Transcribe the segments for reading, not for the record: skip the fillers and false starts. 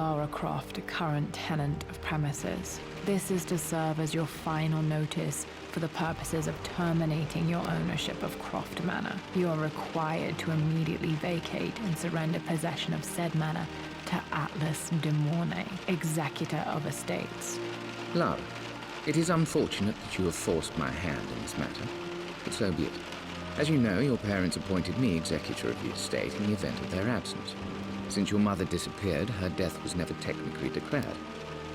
Lara Croft, a current tenant of premises. This is to serve as your final notice for the purposes of terminating your ownership of Croft Manor. You are required to immediately vacate and surrender possession of said manor to Atlas de Mornay, executor of estates. Lara, it is unfortunate that you have forced my hand in this matter, but so be it. As you know, your parents appointed me executor of the estate in the event of their absence. Since your mother disappeared, her death was never technically declared.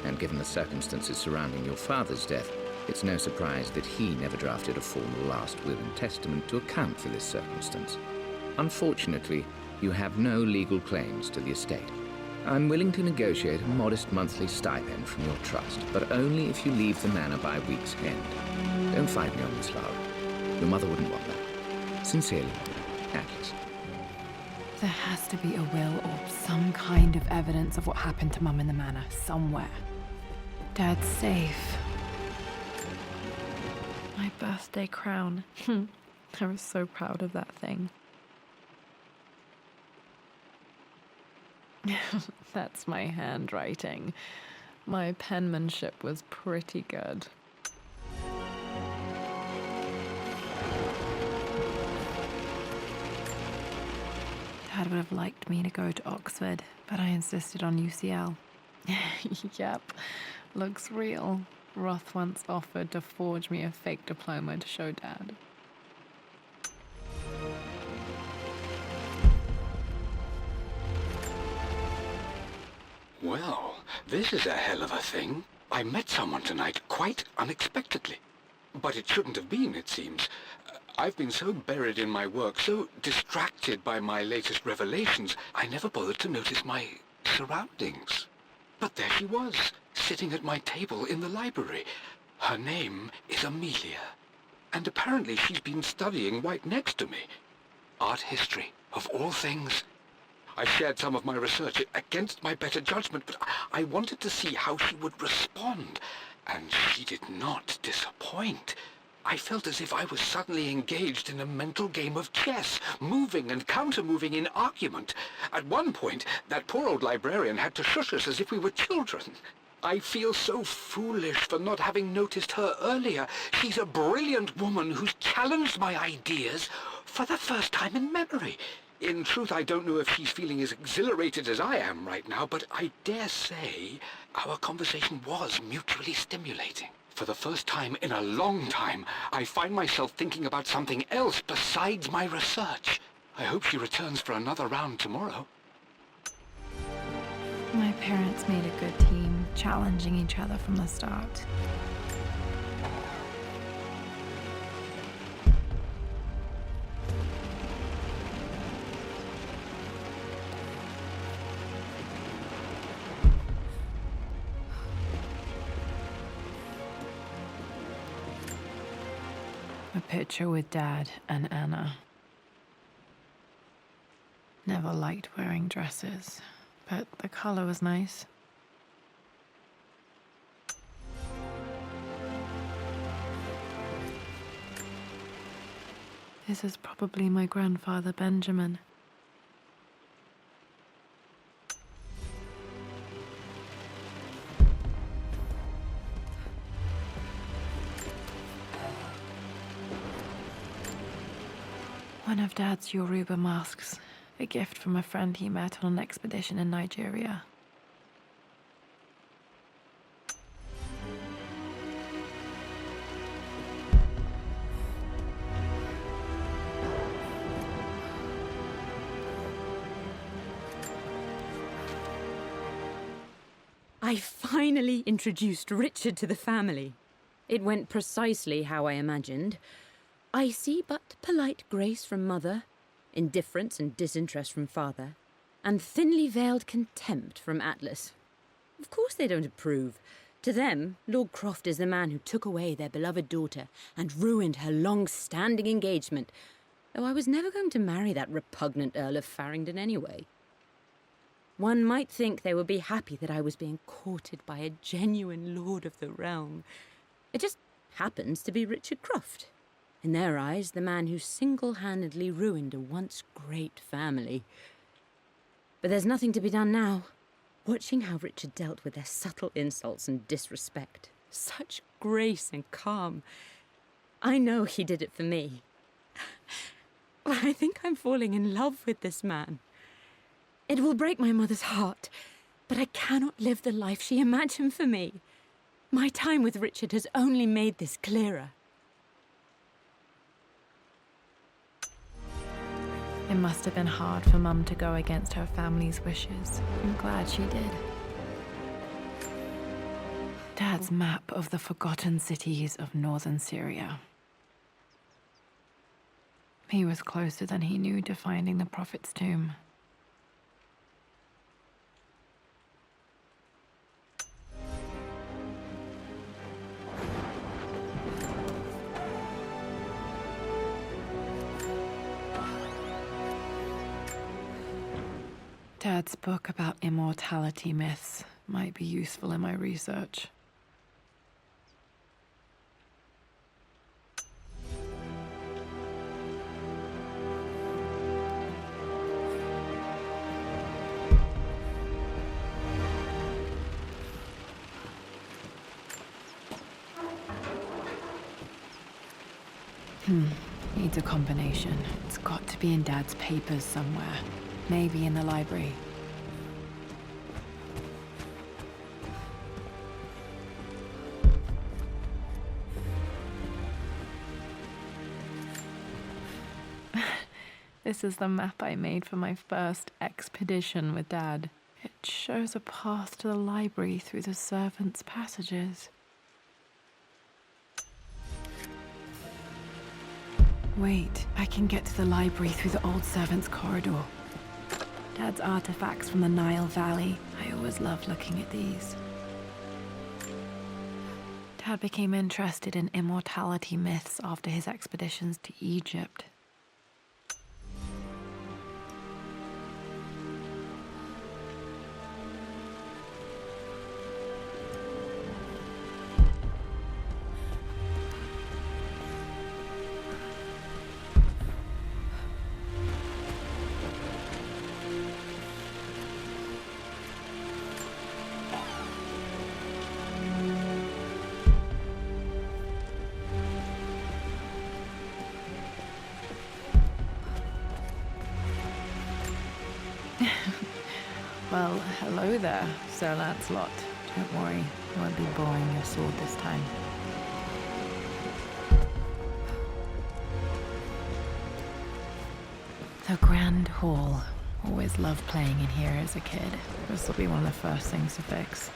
And given the circumstances surrounding your father's death, it's no surprise that he never drafted a formal last will and testament to account for this circumstance. Unfortunately, you have no legal claims to the estate. I'm willing to negotiate a modest monthly stipend from your trust, but only if you leave the manor by week's end. Don't fight me on this, Lara. Your mother wouldn't want that. Sincerely, Atlas. There has to be a will or some kind of evidence of what happened to Mum in the manor somewhere. Dad's safe. My birthday crown. I was so proud of that thing. That's my handwriting. My penmanship was pretty good. Dad would have liked me to go to Oxford, but I insisted on UCL. Yep, looks real. Roth once offered to forge me a fake diploma to show Dad. Well, this is a hell of a thing. I met someone tonight, quite unexpectedly. But it shouldn't have been, it seems. I've been so buried in my work, so distracted by my latest revelations, I never bothered to notice my surroundings. But there she was, sitting at my table in the library. Her name is Amelia. And apparently she's been studying right next to me. Art history, of all things. I shared some of my research against my better judgment, but I wanted to see how she would respond. And she did not disappoint. I felt as if I was suddenly engaged in a mental game of chess, moving and counter-moving in argument. At one point, that poor old librarian had to shush us as if we were children. I feel so foolish for not having noticed her earlier. She's a brilliant woman who's challenged my ideas for the first time in memory. In truth, I don't know if she's feeling as exhilarated as I am right now, but I dare say our conversation was mutually stimulating. For the first time in a long time, I find myself thinking about something else besides my research. I hope she returns for another round tomorrow. My parents made a good team, challenging each other from the start. A picture with Dad and Anna. Never liked wearing dresses, but the color was nice. This is probably my grandfather, Benjamin. One of Dad's Yoruba masks, a gift from a friend he met on an expedition in Nigeria. I finally introduced Richard to the family. It went precisely how I imagined. Icy but polite grace from mother, indifference and disinterest from father, and thinly veiled contempt from Atlas. Of course they don't approve. To them, Lord Croft is the man who took away their beloved daughter and ruined her long-standing engagement, though I was never going to marry that repugnant Earl of Farringdon anyway. One might think they would be happy that I was being courted by a genuine lord of the realm. It just happens to be Richard Croft. In their eyes, the man who single-handedly ruined a once great family. But there's nothing to be done now. watching how Richard dealt with their subtle insults and disrespect. Such grace and calm. I know he did it for me. I think I'm falling in love with this man. It will break my mother's heart, but I cannot live the life she imagined for me. My time with Richard has only made this clearer. It must have been hard for Mum to go against her family's wishes. I'm glad she did. Dad's map of the forgotten cities of northern Syria. He was closer than he knew to finding the Prophet's tomb. Dad's book about immortality myths might be useful in my research. Needs a combination. It's got to be in Dad's papers somewhere. Maybe in the library. This is the map I made for my first expedition with Dad. It shows a path to the library through the servants' passages. Wait, I can get to the library through the old servants' corridor. Dad's artifacts from the Nile Valley. I always loved looking at these. Dad became interested in immortality myths after his expeditions to Egypt. Well, hello there, Sir Lancelot. Don't worry, I won't be boring your sword this time. The Grand Hall. Always loved playing in here as a kid. This will be one of the first things to fix.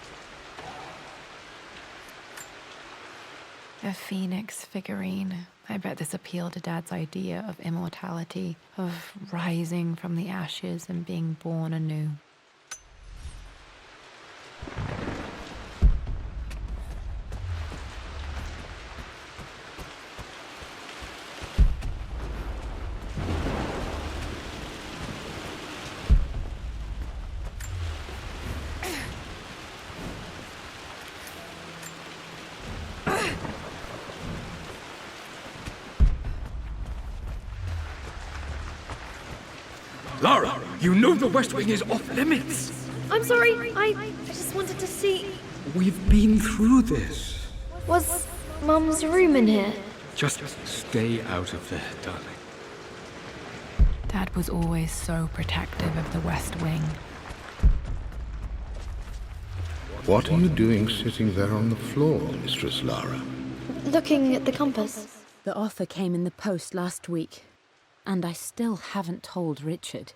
A phoenix figurine. I bet this appealed to Dad's idea of immortality, of rising from the ashes and being born anew. Lara, you know the West Wing is off limits. I'm sorry, I just wanted to see... We've been through this. Was Mum's room in here? Just stay out of there, darling. Dad was always so protective of the West Wing. What are you doing sitting there on the floor, Mistress Lara? Looking at the compass. The offer came in the post last week, and I still haven't told Richard.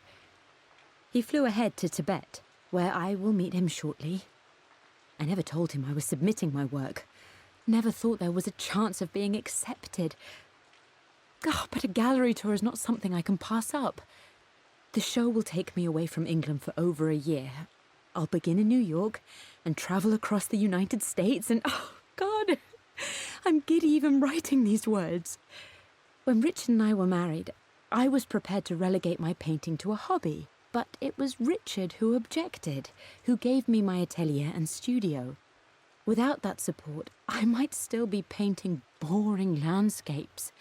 He flew ahead to Tibet, where I will meet him shortly. I never told him I was submitting my work. Never thought there was a chance of being accepted. Oh, but a gallery tour is not something I can pass up. The show will take me away from England for over a year. I'll begin in New York and travel across the United States and, oh, God, I'm giddy even writing these words. When Richard and I were married, I was prepared to relegate my painting to a hobby, but it was Richard who objected, who gave me my atelier and studio. Without that support, I might still be painting boring landscapes.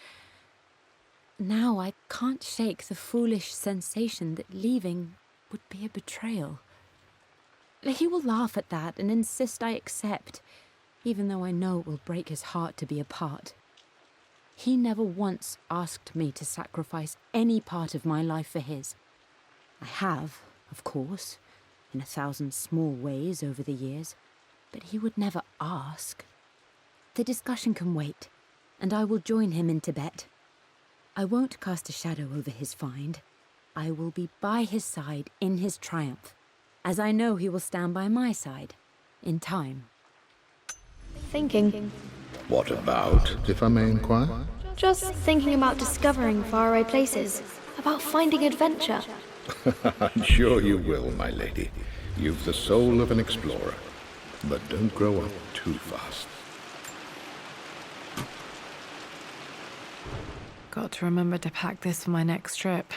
Now I can't shake the foolish sensation that leaving would be a betrayal. He will laugh at that and insist I accept, even though I know it will break his heart to be apart. He never once asked me to sacrifice any part of my life for his. I have, of course, in 1,000 small ways over the years, but he would never ask. The discussion can wait, and I will join him in Tibet. I won't cast a shadow over his find. I will be by his side in his triumph, as I know he will stand by my side, in time. Thinking. What about, if I may inquire? Just thinking about discovering faraway places, about finding adventure. I'm sure you will, my lady. You've the soul of an explorer. But don't grow up too fast. Got to remember to pack this for my next trip.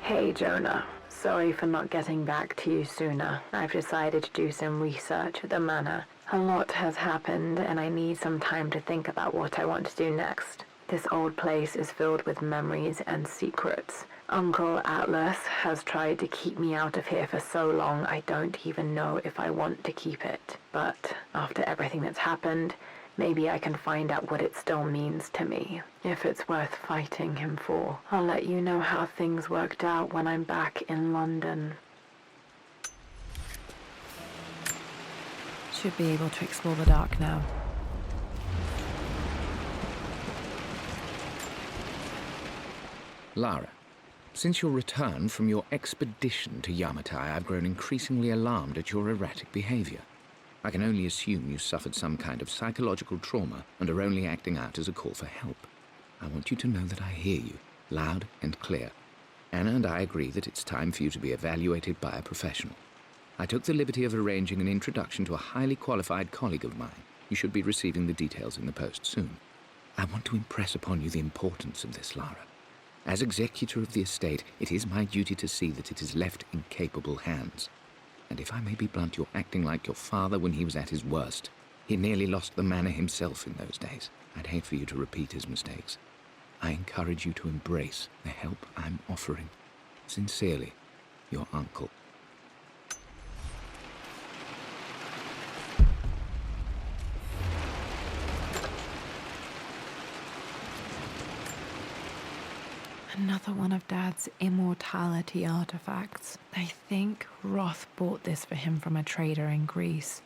Hey, Jonah. Sorry for not getting back to you sooner. I've decided to do some research at the manor. A lot has happened, and I need some time to think about what I want to do next. This old place is filled with memories and secrets. Uncle Atlas has tried to keep me out of here for so long, I don't even know if I want to keep it. But after everything that's happened, maybe I can find out what it still means to me, if it's worth fighting him for. I'll let you know how things worked out when I'm back in London. Should be able to explore the dark now. Lara, since your return from your expedition to Yamatai, I've grown increasingly alarmed at your erratic behavior. I can only assume you suffered some kind of psychological trauma and are only acting out as a call for help. I want you to know that I hear you, loud and clear. Anna and I agree that it's time for you to be evaluated by a professional. I took the liberty of arranging an introduction to a highly qualified colleague of mine. You should be receiving the details in the post soon. I want to impress upon you the importance of this, Lara. As executor of the estate, it is my duty to see that it is left in capable hands. And if I may be blunt, you're acting like your father when he was at his worst. He nearly lost the manor himself in those days. I'd hate for you to repeat his mistakes. I encourage you to embrace the help I'm offering. Sincerely, your uncle. Another one of Dad's immortality artifacts. I think Roth bought this for him from a trader in Greece.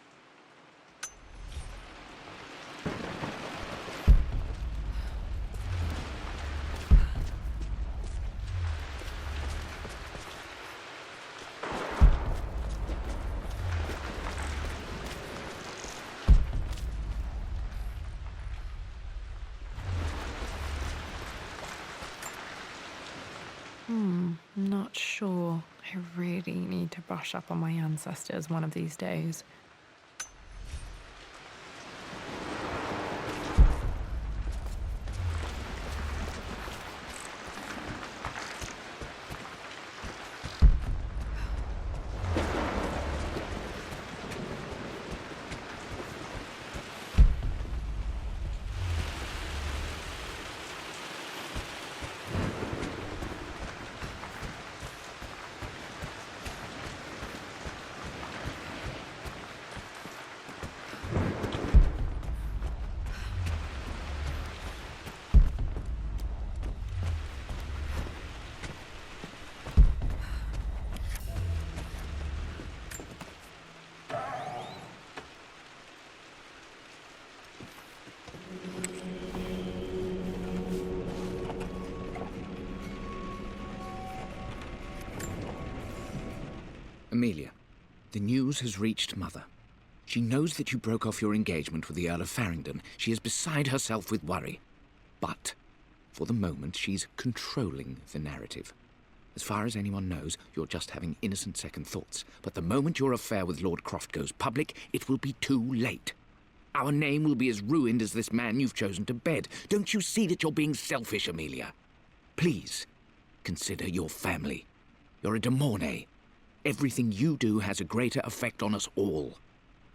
Not sure. I really need to brush up on my ancestors one of these days. Amelia, the news has reached Mother. She knows that you broke off your engagement with the Earl of Farringdon. She is beside herself with worry. But, for the moment, she's controlling the narrative. As far as anyone knows, you're just having innocent second thoughts. But the moment your affair with Lord Croft goes public, it will be too late. Our name will be as ruined as this man you've chosen to bed. Don't you see that you're being selfish, Amelia? Please, consider your family. You're a de Mornay. Everything you do has a greater effect on us all.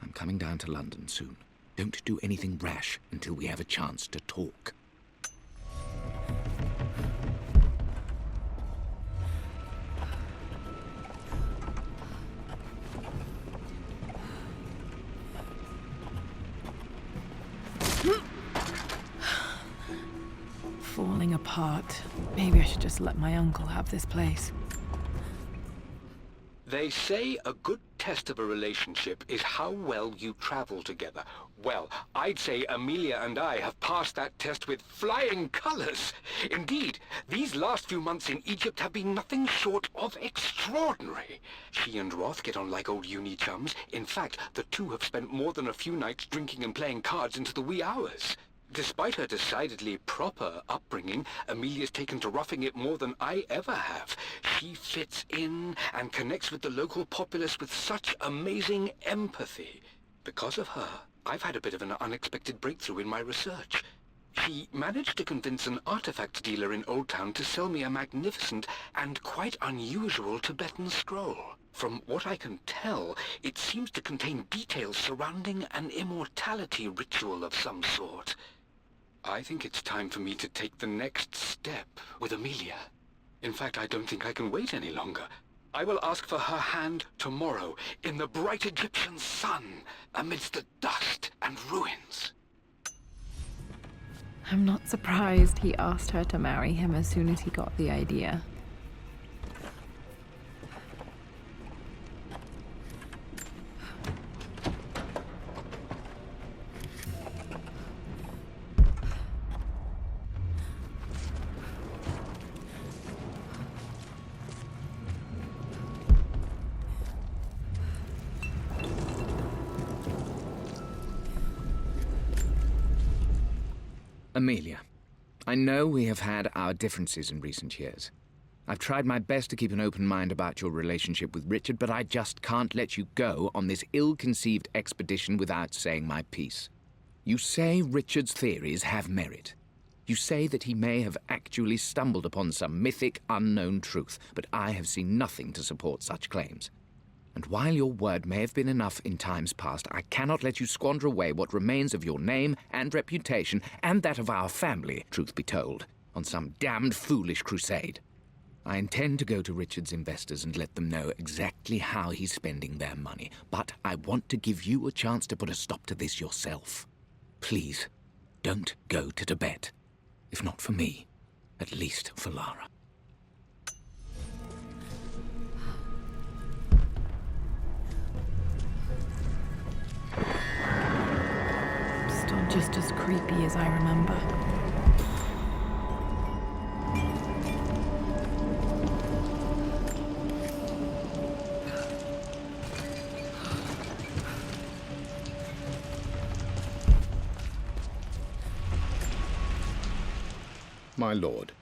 I'm coming down to London soon. Don't do anything rash until we have a chance to talk. falling apart. Maybe I should just let my uncle have this place. They say a good test of a relationship is how well you travel together. Well, I'd say Amelia and I have passed that test with flying colors. Indeed, these last few months in Egypt have been nothing short of extraordinary. She and Roth get on like old uni chums. In fact, the two have spent more than a few nights drinking and playing cards into the wee hours. Despite her decidedly proper upbringing, Amelia's taken to roughing it more than I ever have. She fits in and connects with the local populace with such amazing empathy. Because of her, I've had a bit of an unexpected breakthrough in my research. She managed to convince an artifact dealer in Old Town to sell me a magnificent and quite unusual Tibetan scroll. From what I can tell, it seems to contain details surrounding an immortality ritual of some sort. I think it's time for me to take the next step with Amelia. In fact, I don't think I can wait any longer. I will ask for her hand tomorrow in the bright Egyptian sun amidst the dust and ruins. I'm not surprised he asked her to marry him as soon as he got the idea. Amelia, I know we have had our differences in recent years. I've tried my best to keep an open mind about your relationship with Richard, but I just can't let you go on this ill-conceived expedition without saying my piece. You say Richard's theories have merit. You say that he may have actually stumbled upon some mythic, unknown truth, but I have seen nothing to support such claims. And while your word may have been enough in times past, I cannot let you squander away what remains of your name and reputation, and that of our family, truth be told, on some damned foolish crusade. I intend to go to Richard's investors and let them know exactly how he's spending their money, but I want to give you a chance to put a stop to this yourself. Please, don't go to Tibet. If not for me, at least for Lara. Still just as creepy as I remember. My lord,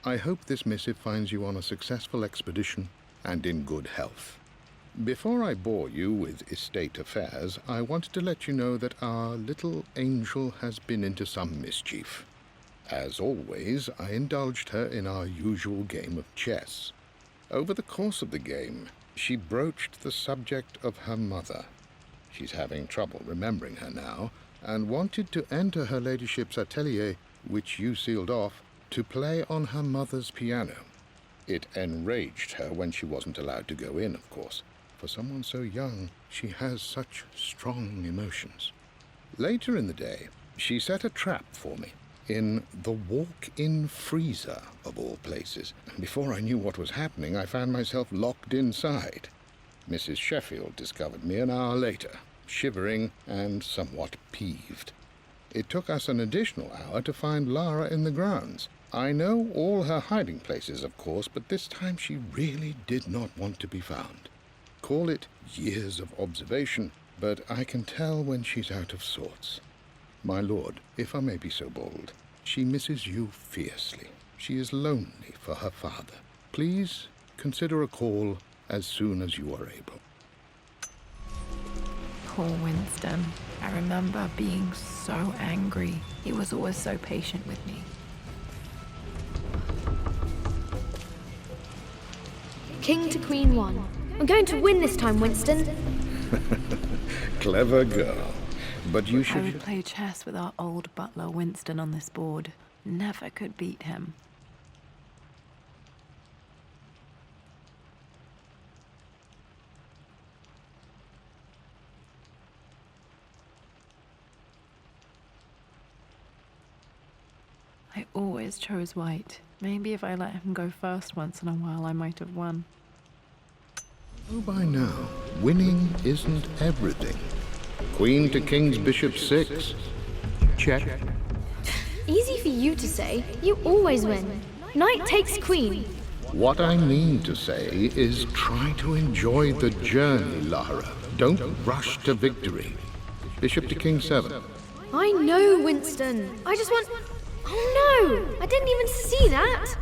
I hope this missive finds you on a successful expedition and in good health. Before I bore you with estate affairs, I wanted to let you know that our little angel has been into some mischief. As always, I indulged her in our usual game of chess. Over the course of the game, she broached the subject of her mother. She's having trouble remembering her now, and wanted to enter her ladyship's atelier, which you sealed off, to play on her mother's piano. It enraged her when she wasn't allowed to go in, of course. For someone so young, she has such strong emotions. Later in the day, she set a trap for me in the walk-in freezer, of all places. And before I knew what was happening, I found myself locked inside. Mrs. Sheffield discovered me an hour later, shivering and somewhat peeved. It took us an additional hour to find Lara in the grounds. I know all her hiding places, of course, but this time she really did not want to be found. Call it years of observation, but I can tell when she's out of sorts. My lord, if I may be so bold, she misses you fiercely. She is lonely for her father. Please consider a call as soon as you are able. Poor Winston. I remember being so angry. He was always so patient with me. King to Queen 1. I'm going to win this time, Winston. Clever girl. But you I should... would play chess with our old butler Winston on this board. Never could beat him. I always chose white. Maybe if I let him go first once in a while, I might have won. Oh, by now, winning isn't everything. Queen to king's bishop 6. Check. Easy for you to say. You always win. Knight takes queen. What I mean to say is try to enjoy the journey, Lara. Don't rush to victory. Bishop to king 7. I know, Winston. I just want... Oh no! I didn't even see that!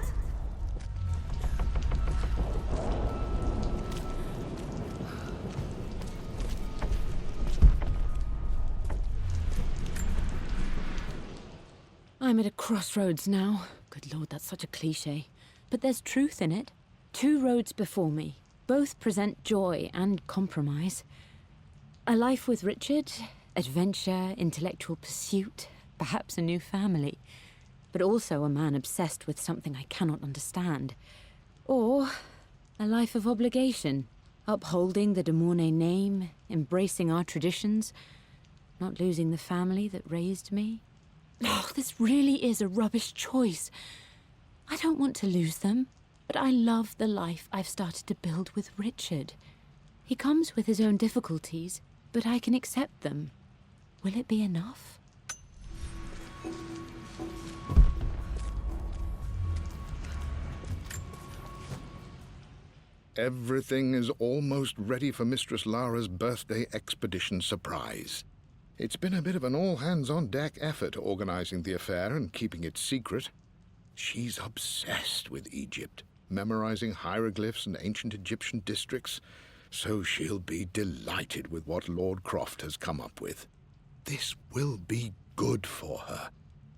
I'm at a crossroads now. Good lord, that's such a cliche. But there's truth in it. 2 roads before me. Both present joy and compromise. A life with Richard, adventure, intellectual pursuit, perhaps a new family. But also a man obsessed with something I cannot understand. Or a life of obligation, upholding the de Mornay name, embracing our traditions, not losing the family that raised me. Oh, this really is a rubbish choice. I don't want to lose them, but I love the life I've started to build with Richard. He comes with his own difficulties, but I can accept them. Will it be enough? Everything is almost ready for Mistress Lara's birthday expedition surprise. It's been a bit of an all-hands-on-deck effort organizing the affair and keeping it secret. She's obsessed with Egypt, memorizing hieroglyphs and ancient Egyptian districts, so she'll be delighted with what Lord Croft has come up with. This will be good for her.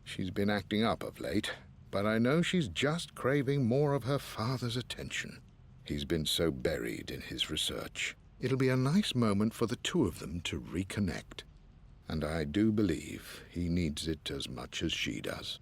She's been acting up of late, but I know she's just craving more of her father's attention. He's been so buried in his research. It'll be a nice moment for the 2 of them to reconnect. And I do believe he needs it as much as she does.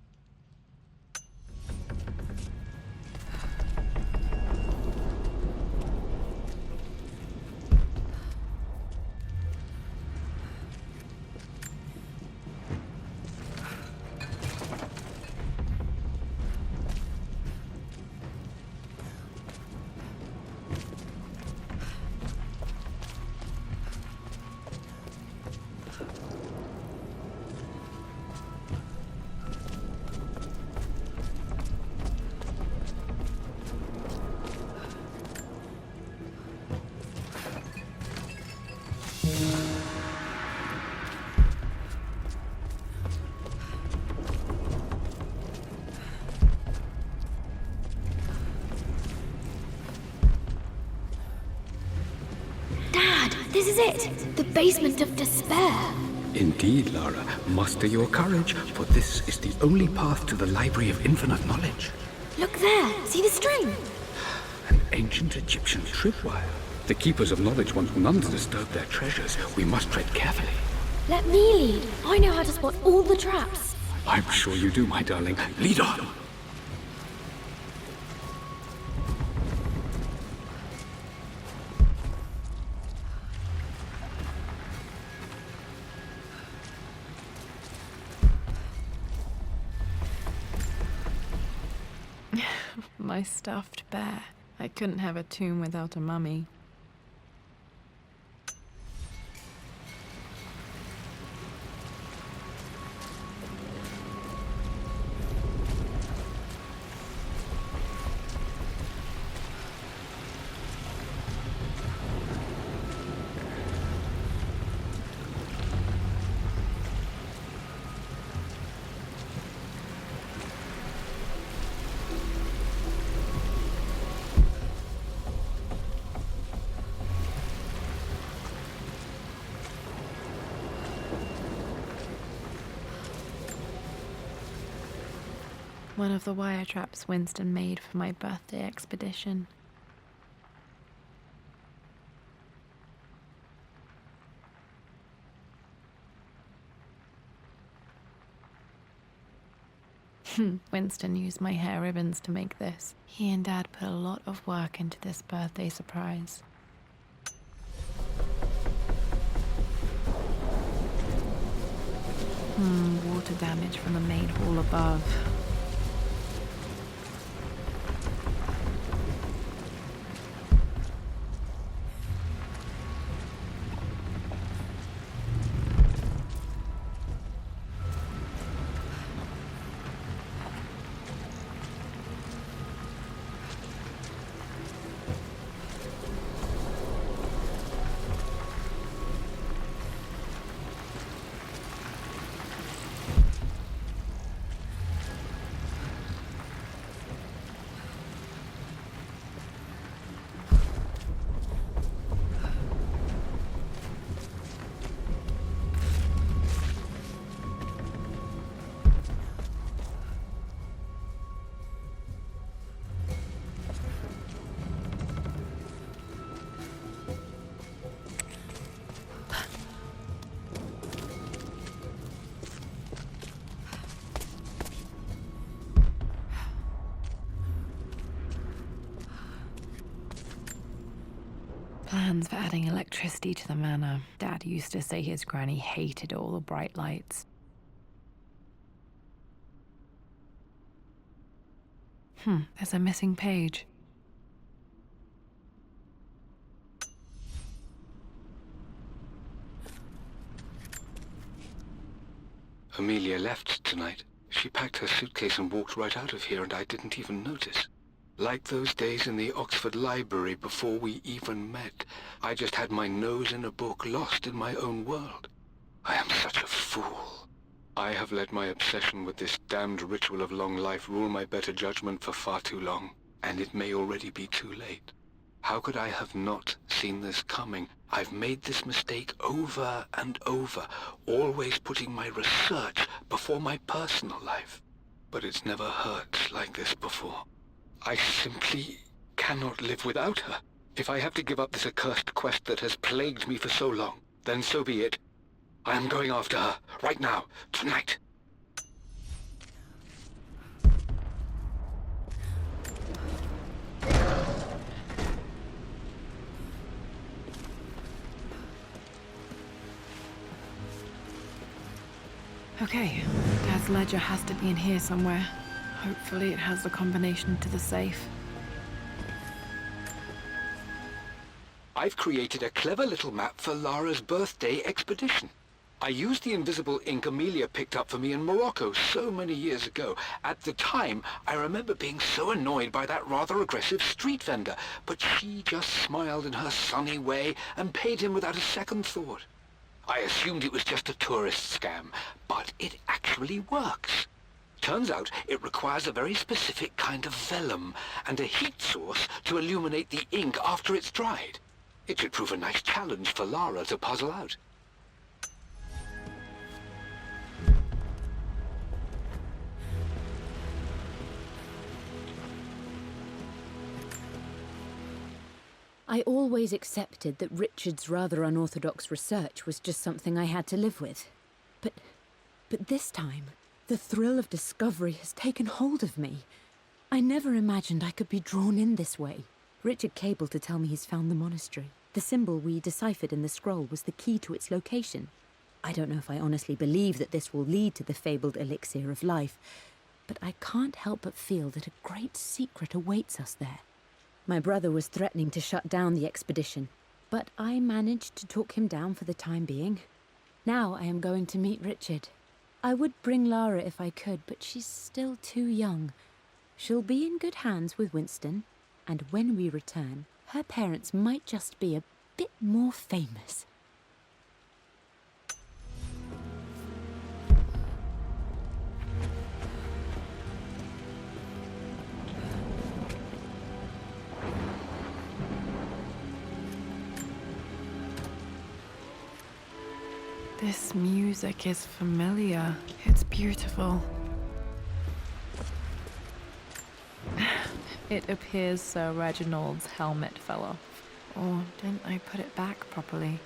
Dad, this is it! The basement of despair! Indeed, Lara. Muster your courage, for this is the only path to the Library of Infinite Knowledge. Look there! See the string? An ancient Egyptian tripwire. The Keepers of Knowledge want none to disturb their treasures. We must tread carefully. Let me lead. I know how to spot all the traps. I'm sure you do, my darling. Lead on! My stuffed bear. I couldn't have a tomb without a mummy. One of the wire traps Winston made for my birthday expedition. Winston used my hair ribbons to make this. He and Dad put a lot of work into this birthday surprise. Water damage from the main hall above. plans for adding electricity to the manor. Dad used to say his granny hated all the bright lights. There's a missing page. Amelia left tonight. She packed her suitcase and walked right out of here, and I didn't even notice. Like those days in the Oxford Library before we even met, I just had my nose in a book, lost in my own world. I am such a fool. I have let my obsession with this damned ritual of long life rule my better judgment for far too long, and it may already be too late. How could I have not seen this coming? I've made this mistake over and over, always putting my research before my personal life. But it's never hurt like this before. I simply cannot live without her. If I have to give up this accursed quest that has plagued me for so long, then so be it. I am going after her, right now, tonight. Okay, Dad's ledger has to be in here somewhere. Hopefully it has the combination to the safe. I've created a clever little map for Lara's birthday expedition. I used the invisible ink Amelia picked up for me in Morocco so many years ago. At the time, I remember being so annoyed by that rather aggressive street vendor, but she just smiled in her sunny way and paid him without a second thought. I assumed it was just a tourist scam, but it actually works. Turns out it requires a very specific kind of vellum and a heat source to illuminate the ink after it's dried. It should prove a nice challenge for Lara to puzzle out. I always accepted that Richard's rather unorthodox research was just something I had to live with. But this time, the thrill of discovery has taken hold of me. I never imagined I could be drawn in this way. Richard cabled to tell me he's found the monastery. The symbol we deciphered in the scroll was the key to its location. I don't know if I honestly believe that this will lead to the fabled elixir of life, but I can't help but feel that a great secret awaits us there. My brother was threatening to shut down the expedition, but I managed to talk him down for the time being. Now I am going to meet Richard. I would bring Lara if I could, but she's still too young. She'll be in good hands with Winston, and when we return, her parents might just be a bit more famous. This music is familiar. It's beautiful. It appears Sir Reginald's helmet fell off. Or didn't I put it back properly?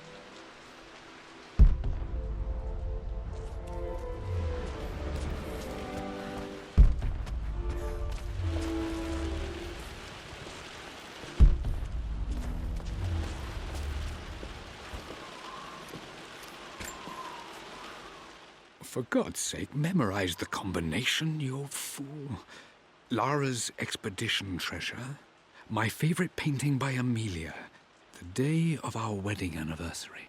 For God's sake, memorize the combination, you fool. Lara's expedition treasure, my favorite painting by Amelia, the day of our wedding anniversary.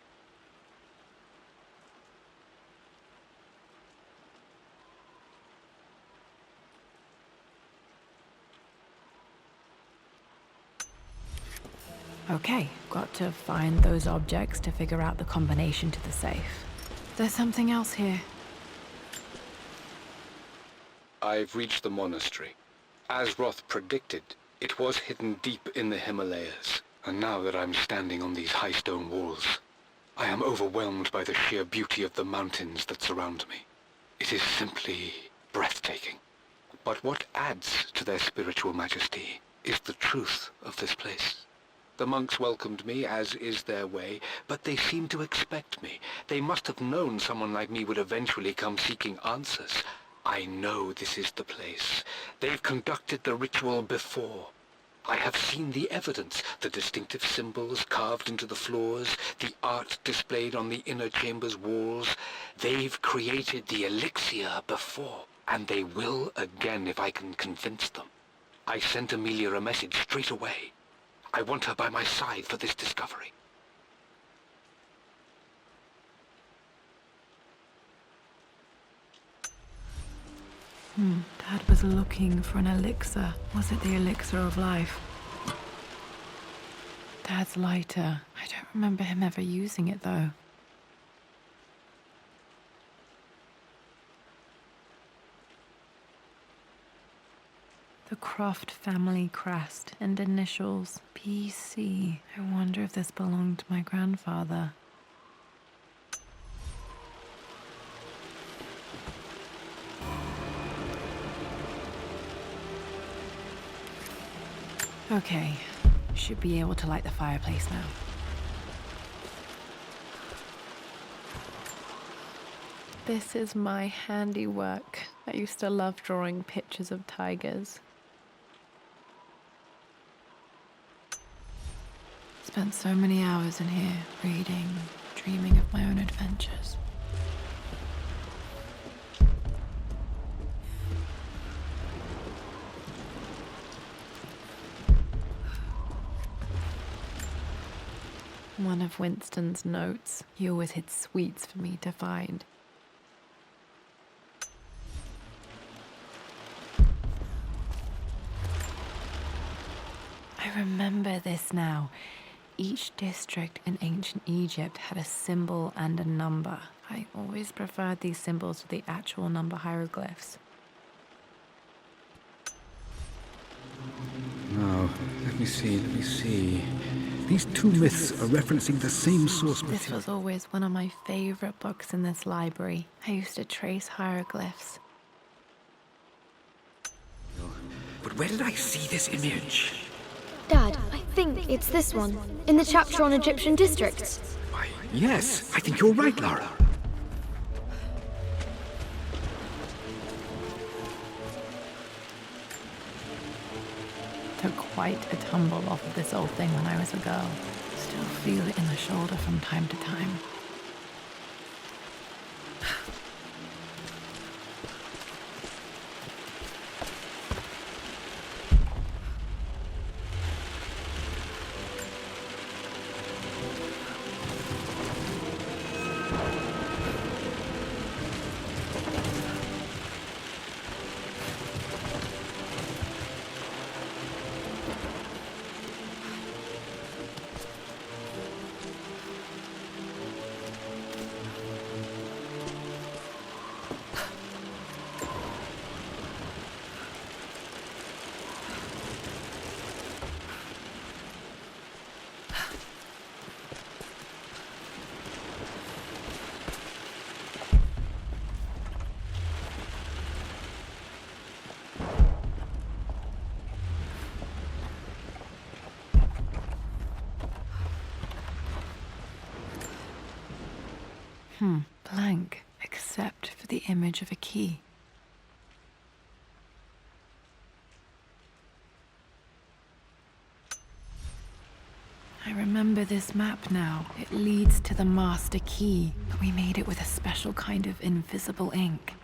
Okay, got to find those objects to figure out the combination to the safe. There's something else here. I've reached the monastery. As Roth predicted, it was hidden deep in the Himalayas. And now that I'm standing on these high stone walls, I am overwhelmed by the sheer beauty of the mountains that surround me. It is simply breathtaking. But what adds to their spiritual majesty is the truth of this place. The monks welcomed me, as is their way, but they seemed to expect me. They must have known someone like me would eventually come seeking answers. I know this is the place. They've conducted the ritual before. I have seen the evidence, the distinctive symbols carved into the floors, the art displayed on the inner chamber's walls. They've created the elixir before, and they will again if I can convince them. I sent Amelia a message straight away. I want her by my side for this discovery. Dad was looking for an elixir. Was it the elixir of life? Dad's lighter. I don't remember him ever using it, though. The Croft family crest and initials PC. I wonder if this belonged to my grandfather. Okay, should be able to light the fireplace now. This is my handiwork. I used to love drawing pictures of tigers. Spent so many hours in here, reading, dreaming of my own adventures. One of Winston's notes. He always hid sweets for me to find. I remember this now. Each district in ancient Egypt had a symbol and a number. I always preferred these symbols to the actual number hieroglyphs. Now, let me see. These two myths are referencing the same source This material. was always one of my favorite books in this library. I used to trace hieroglyphs. But where did I see this image? Dad, I think it's this one, in the chapter on Egyptian districts. Why, yes, I think you're right, Lara. Took quite a tumble off of this old thing when I was a girl. Still feel it in the shoulder from time to time. Blank, except for the image of a key. I remember this map now. It leads to the master key, but we made it with a special kind of invisible ink.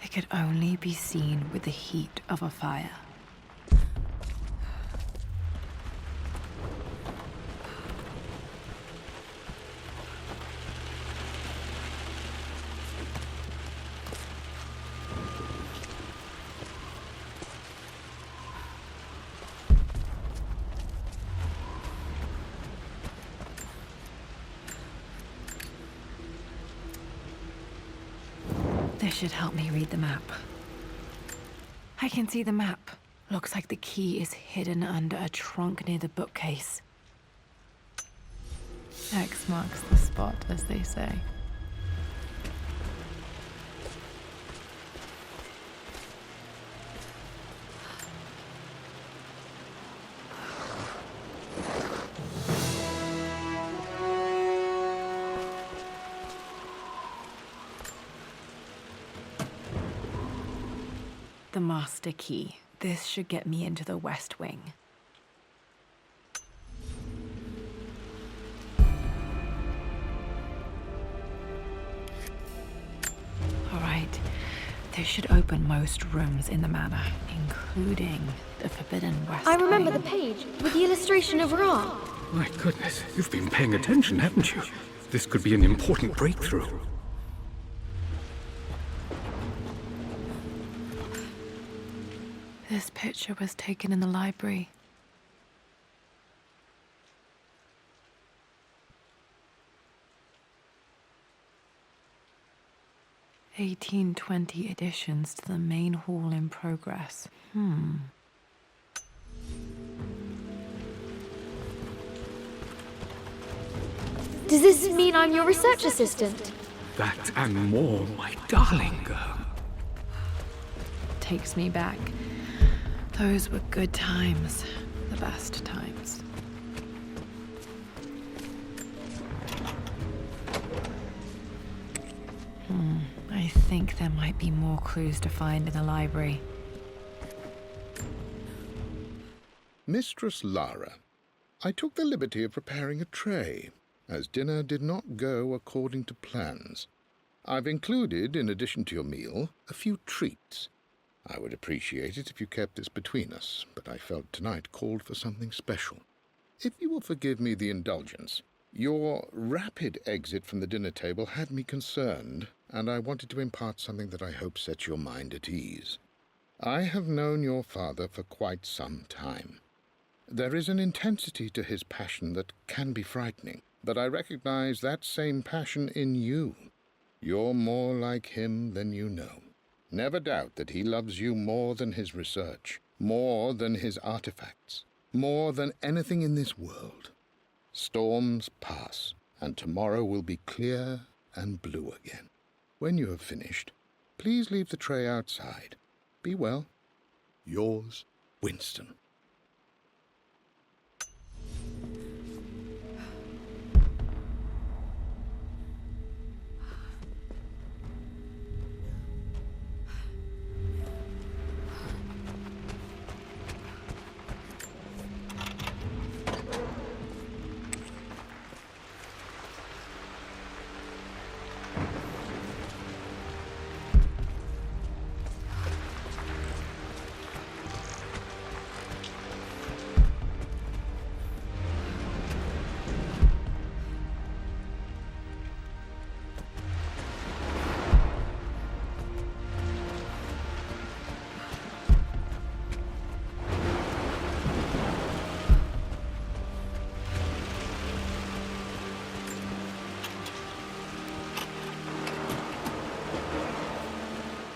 It could only be seen with the heat of a fire. This should help me read the map. I can see the map. Looks like the key is hidden under a trunk near the bookcase. X marks the spot, as they say. The master key. This should get me into the West Wing. This should open most rooms in the manor, including the Forbidden West. I remember Wing. the page with the illustration of Ra. My goodness, you've been paying attention, haven't you? This could be an important breakthrough. This picture was taken in the library. (1820) additions to the main hall in progress. Does this mean I'm your research assistant? That and more, my darling girl. Takes me back. Those were good times. The best times. I think there might be more clues to find in the library. Mistress Lara, I took the liberty of preparing a tray, as dinner did not go according to plans. I've included, in addition to your meal, a few treats. I would appreciate it if you kept this between us, but I felt tonight called for something special. If you will forgive me the indulgence, your rapid exit from the dinner table had me concerned, and I wanted to impart something that I hope sets your mind at ease. I have known your father for quite some time. There is an intensity to his passion that can be frightening, but I recognize that same passion in you. You're more like him than you know. Never doubt that he loves you more than his research, more than his artifacts, more than anything in this world. Storms pass, and tomorrow will be clear and blue again. When you have finished, please leave the tray outside. Be well. Yours, Winston.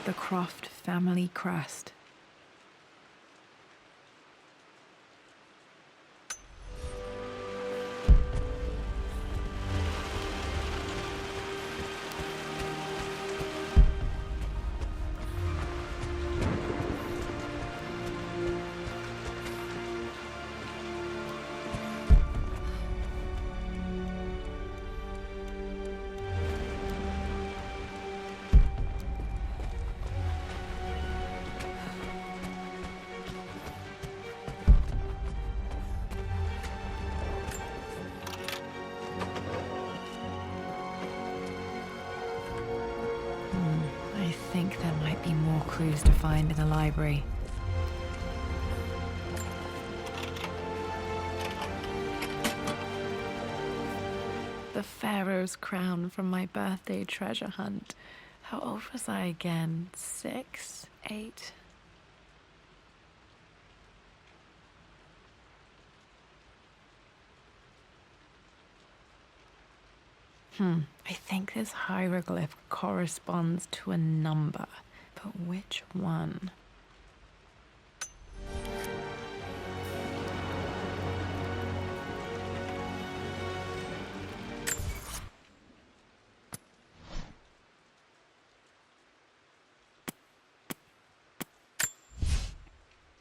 The Croft family crest. I think there might be more clues to find in the library. The Pharaoh's crown from my birthday treasure hunt. How old was I again? 6? 8? I think this hieroglyph corresponds to a number, but which one?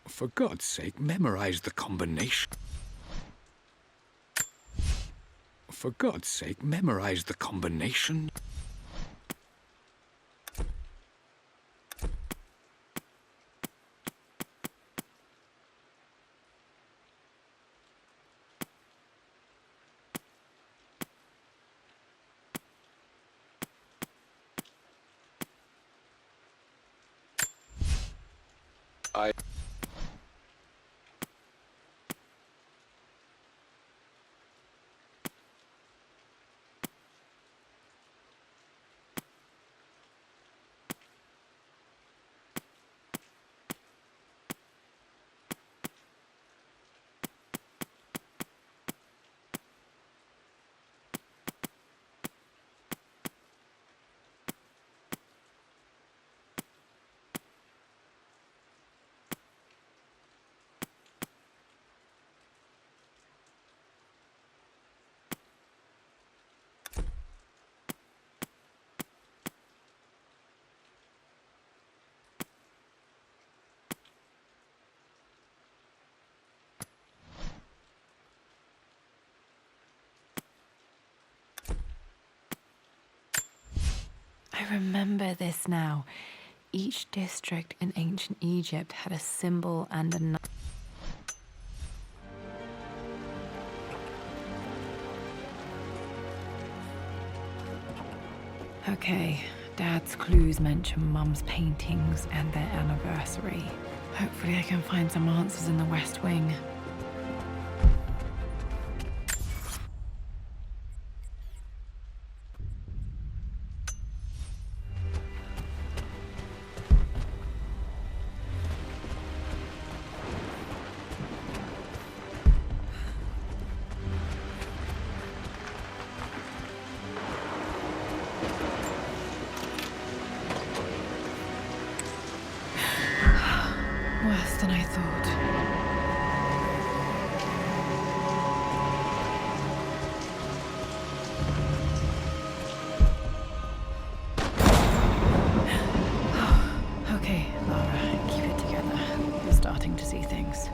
For God's sake, memorize the combination. For God's sake, memorize the combination. I... I remember this now. Each district in ancient Egypt had a symbol and a... Okay, Dad's clues mention Mum's paintings and their anniversary. Hopefully I can find some answers in the West Wing. Worse than I thought. Okay, Lara, keep it together. You're starting to see things.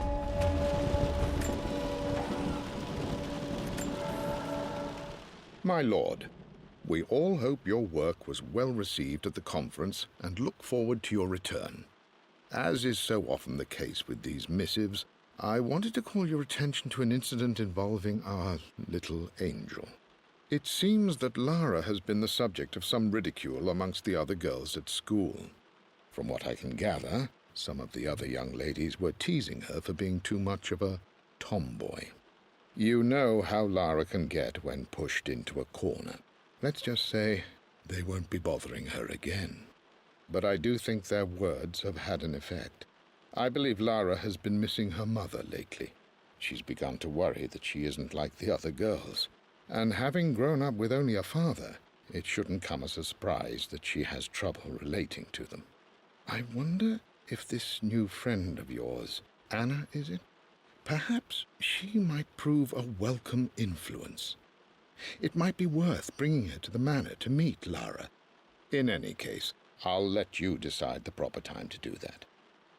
My lord, we all hope your work was well received at the conference and look forward to your return. As is so often the case with these missives, I wanted to call your attention to an incident involving our little angel. It seems that Lara has been the subject of some ridicule amongst the other girls at school. From what I can gather, some of the other young ladies were teasing her for being too much of a tomboy. You know how Lara can get when pushed into a corner. Let's just say they won't be bothering her again. But I do think their words have had an effect. I believe Lara has been missing her mother lately. She's begun to worry that she isn't like the other girls. And having grown up with only a father, it shouldn't come as a surprise that she has trouble relating to them. I wonder if this new friend of yours, Anna, is it? Perhaps she might prove a welcome influence. It might be worth bringing her to the manor to meet Lara. In any case, I'll let you decide the proper time to do that.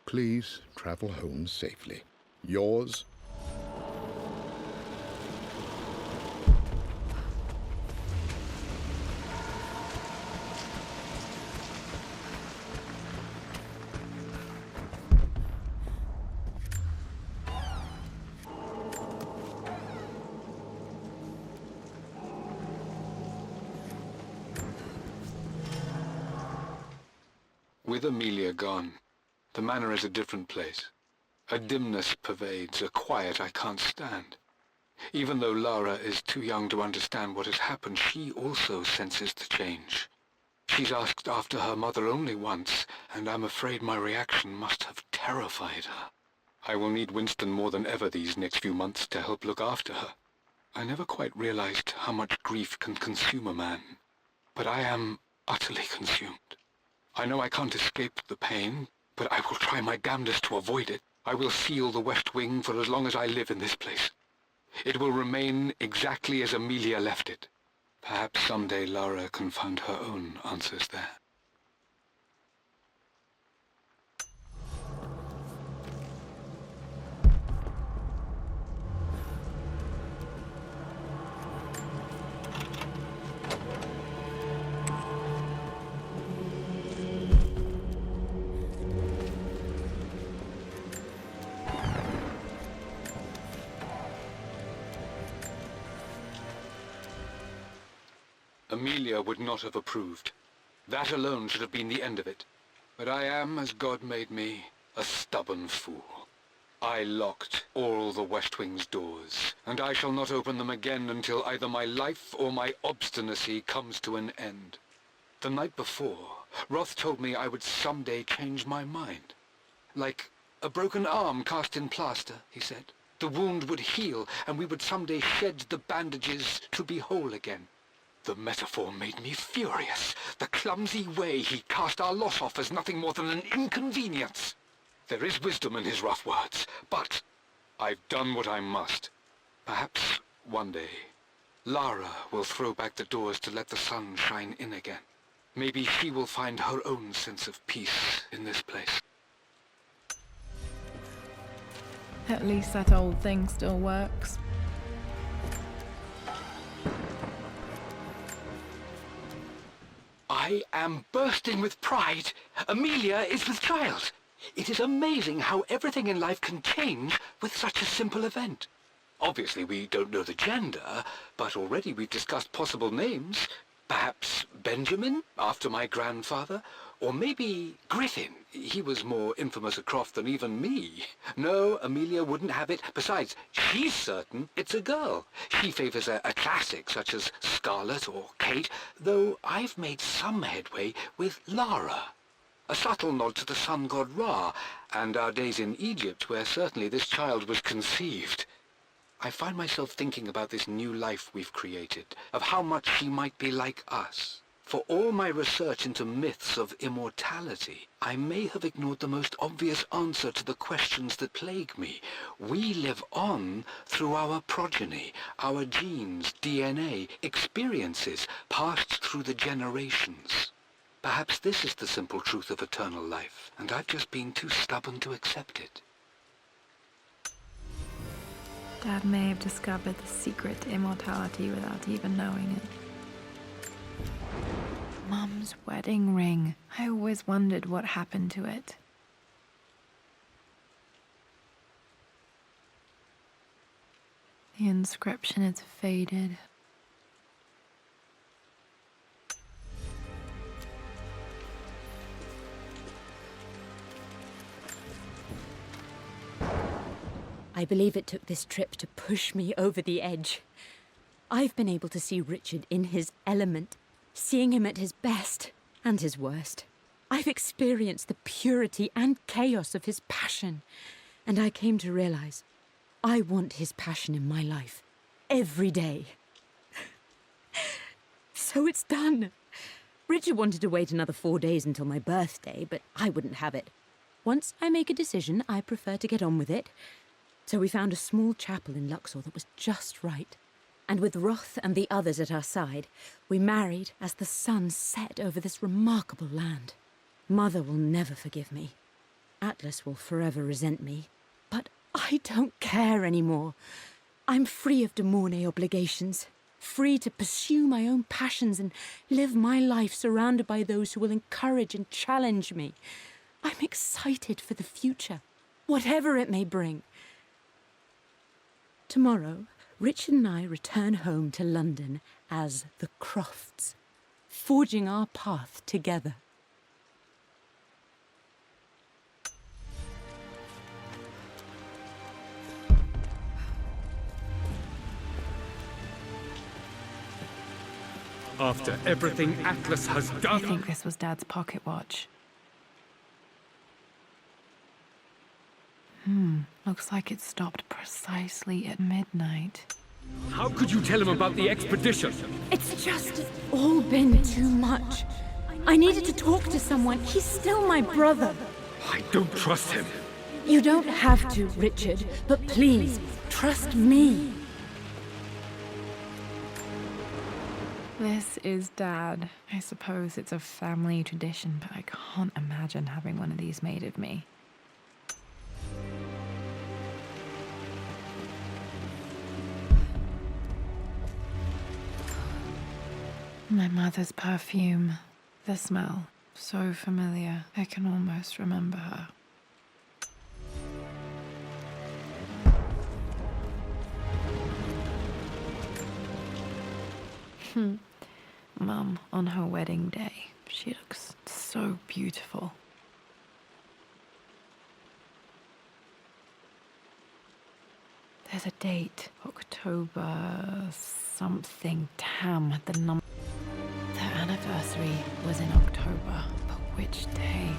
Please travel home safely. Yours, With Amelia gone, the manor is a different place. A dimness pervades, a quiet I can't stand. Even though Lara is too young to understand what has happened, she also senses the change. She's asked after her mother only once, and I'm afraid my reaction must have terrified her. I will need Winston more than ever these next few months to help look after her. I never quite realized how much grief can consume a man, but I am utterly consumed. I know I can't escape the pain, but I will try my damnedest to avoid it. I will seal the West Wing for as long as I live in this place. It will remain exactly as Amelia left it. Perhaps someday Lara can find her own answers there. Amelia would not have approved. That alone should have been the end of it. But I am as God made me, a stubborn fool. I locked all the West Wing's doors, and I shall not open them again until either my life or my obstinacy comes to an end. The night before, Roth told me I would someday change my mind. Like a broken arm cast in plaster, he said. The wound would heal, and we would someday shed the bandages to be whole again. The metaphor made me furious. The clumsy way he cast our loss off as nothing more than an inconvenience. There is wisdom in his rough words, but I've done what I must. Perhaps one day, Lara will throw back the doors to let the sun shine in again. Maybe she will find her own sense of peace in this place. At least that old thing still works. I am bursting with pride. Amelia is with child. It is amazing how everything in life can change with such a simple event. Obviously, we don't know the gender, but already we've discussed possible names. Perhaps Benjamin, after my grandfather, or maybe Griffin. He was more infamous a Croft than even me. No, Amelia wouldn't have it. Besides, she's certain it's a girl. She favors a classic such as Scarlet or Kate, though I've made some headway with Lara. A subtle nod to the sun god Ra, and our days in Egypt, where certainly this child was conceived. I find myself thinking about this new life we've created, of how much she might be like us. For all my research into myths of immortality, I may have ignored the most obvious answer to the questions that plague me. We live on through our progeny, our genes, DNA, experiences passed through the generations. Perhaps this is the simple truth of eternal life, and I've just been too stubborn to accept it. Dad may have discovered the secret to immortality without even knowing it. Mum's wedding ring. I always wondered what happened to it. The inscription is faded. I believe it took this trip to push me over the edge. I've been able to see Richard in his element, seeing him at his best and his worst. I've experienced the purity and chaos of his passion, and I came to realize I want his passion in my life every day. So it's done. Richard wanted to wait another 4 days until my birthday, but I wouldn't have it. Once I make a decision, I prefer to get on with it. So we found a small chapel in Luxor that was just right. And with Roth and the others at our side, we married as the sun set over this remarkable land. Mother will never forgive me. Atlas will forever resent me. But I don't care anymore. I'm free of de Mornay obligations, free to pursue my own passions and live my life surrounded by those who will encourage and challenge me. I'm excited for the future, whatever it may bring. Tomorrow, Richard and I return home to London as the Crofts, forging our path together. After everything Atlas has I done... think this was Dad's pocket watch. Looks like it stopped precisely at midnight. How could you tell him about the expedition? It's just all been too much. I needed to talk to someone. He's still my brother. I don't trust him. You don't have to, Richard, but please, trust me. This is Dad. I suppose it's a family tradition, but I can't imagine having one of these made of me. My mother's perfume. The smell. So familiar. I can almost remember her. Mum, on her wedding day. She looks so beautiful. There's a date. October something. Damn, their anniversary was in October. But which day?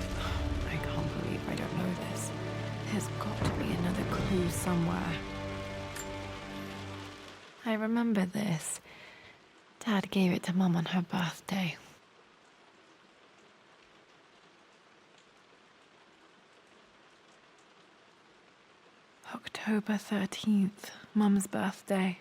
I can't believe I don't know this. There's got to be another clue somewhere. I remember this. Dad gave it to Mum on her birthday. October 13th, Mum's birthday.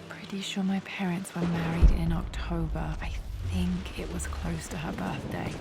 Pretty sure my parents were married in October. I think it was close to her birthday.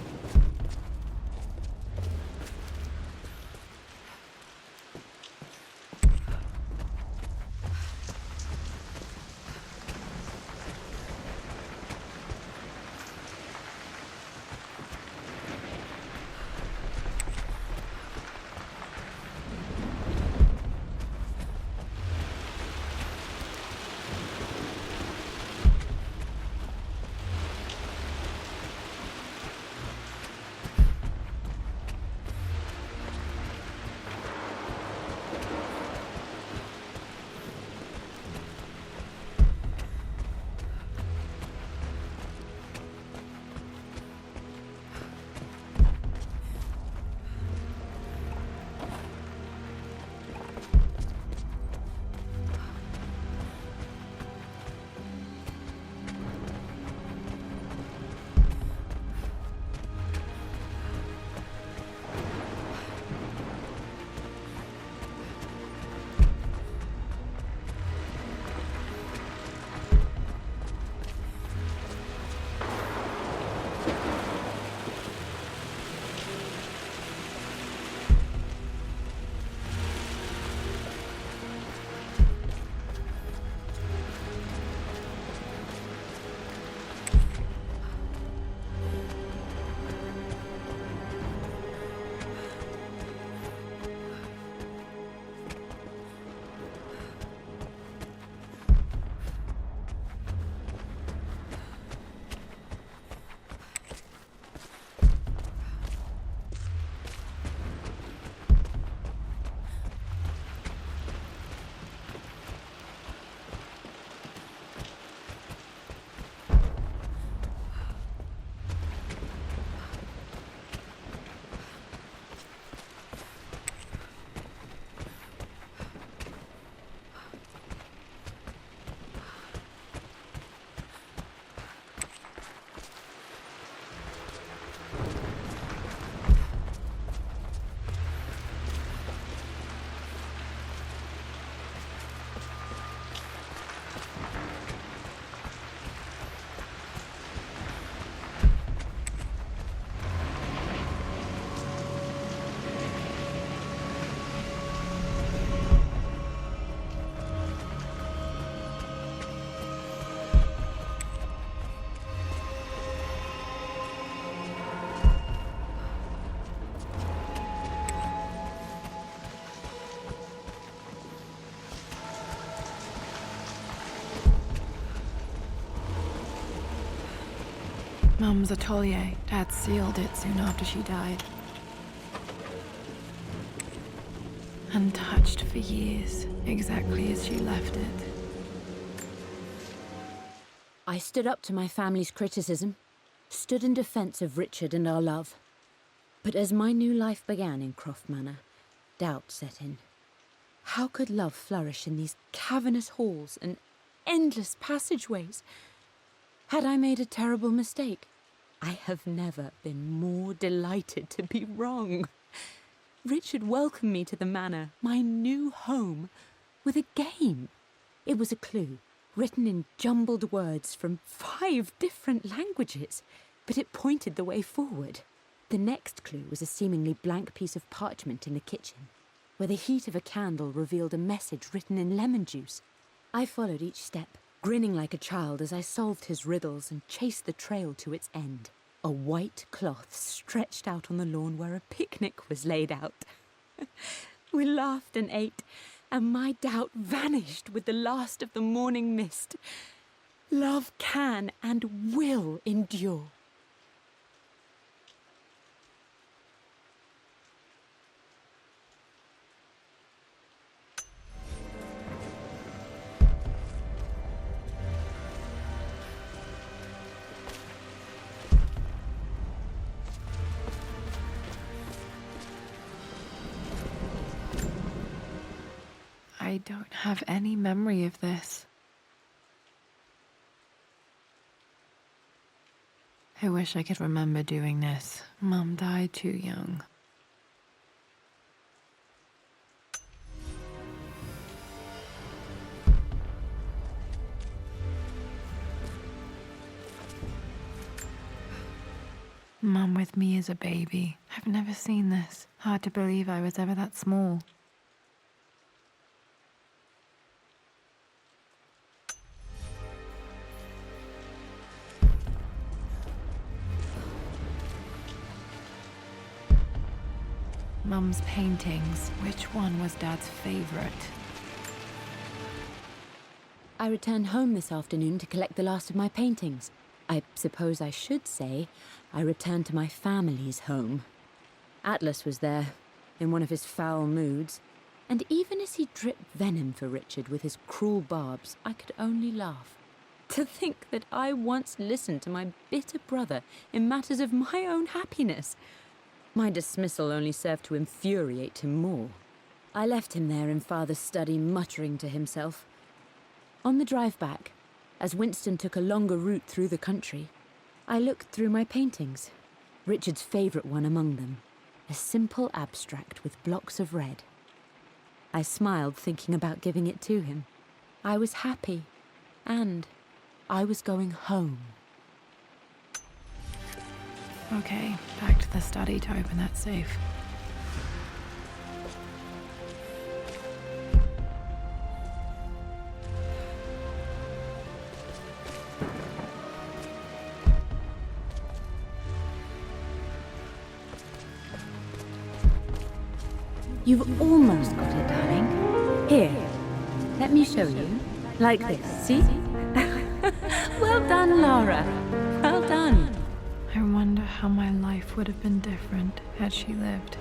Mum's atelier. Dad sealed it soon after she died. Untouched for years, exactly as she left it. I stood up to my family's criticism, stood in defense of Richard and our love. But as my new life began in Croft Manor, doubt set in. How could love flourish in these cavernous halls and endless passageways? Had I made a terrible mistake? I have never been more delighted to be wrong. Richard welcomed me to the manor, my new home, with a game. It was a clue, written in jumbled words from 5 different languages, but it pointed the way forward. The next clue was a seemingly blank piece of parchment in the kitchen, where the heat of a candle revealed a message written in lemon juice. I followed each step, grinning like a child as I solved his riddles and chased the trail to its end. A white cloth stretched out on the lawn where a picnic was laid out. We laughed and ate, and my doubt vanished with the last of the morning mist. Love can and will endure. don't have any memory of this. I wish I could remember doing this. Mum died too young. Mum with me as a baby. I've never seen this. Hard to believe I was ever that small. Mum's paintings. Which one was Dad's favorite? I returned home this afternoon to collect the last of my paintings. I suppose I should say I returned to my family's home. Atlas was there, in one of his foul moods, and even as he dripped venom for Richard with his cruel barbs, I could only laugh. To think that I once listened to my bitter brother in matters of my own happiness. My dismissal only served to infuriate him more. I left him there in Father's study, muttering to himself. On the drive back, as Winston took a longer route through the country, I looked through my paintings, Richard's favourite one among them, a simple abstract with blocks of red. I smiled, thinking about giving it to him. I was happy, and I was going home. Okay, back to the study to open that safe. You've almost got it, darling. Here, let me show you. Like this, see? Well done, Lara. Well done. I wonder how my life would have been different had she lived.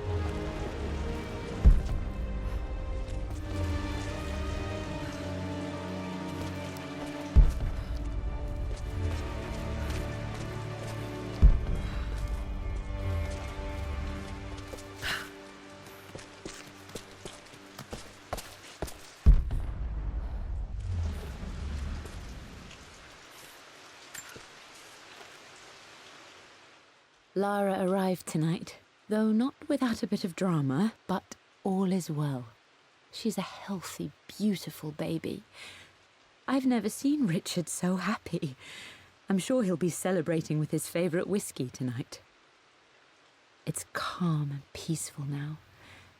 Lara arrived tonight, though not without a bit of drama, but all is well. She's a healthy, beautiful baby. I've never seen Richard so happy. I'm sure he'll be celebrating with his favourite whiskey tonight. It's calm and peaceful now,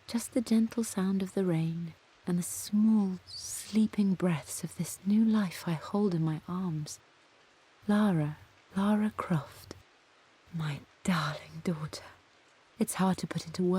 just the gentle sound of the rain and the small, sleeping breaths of this new life I hold in my arms. Lara Croft, my darling daughter. It's hard to put into words.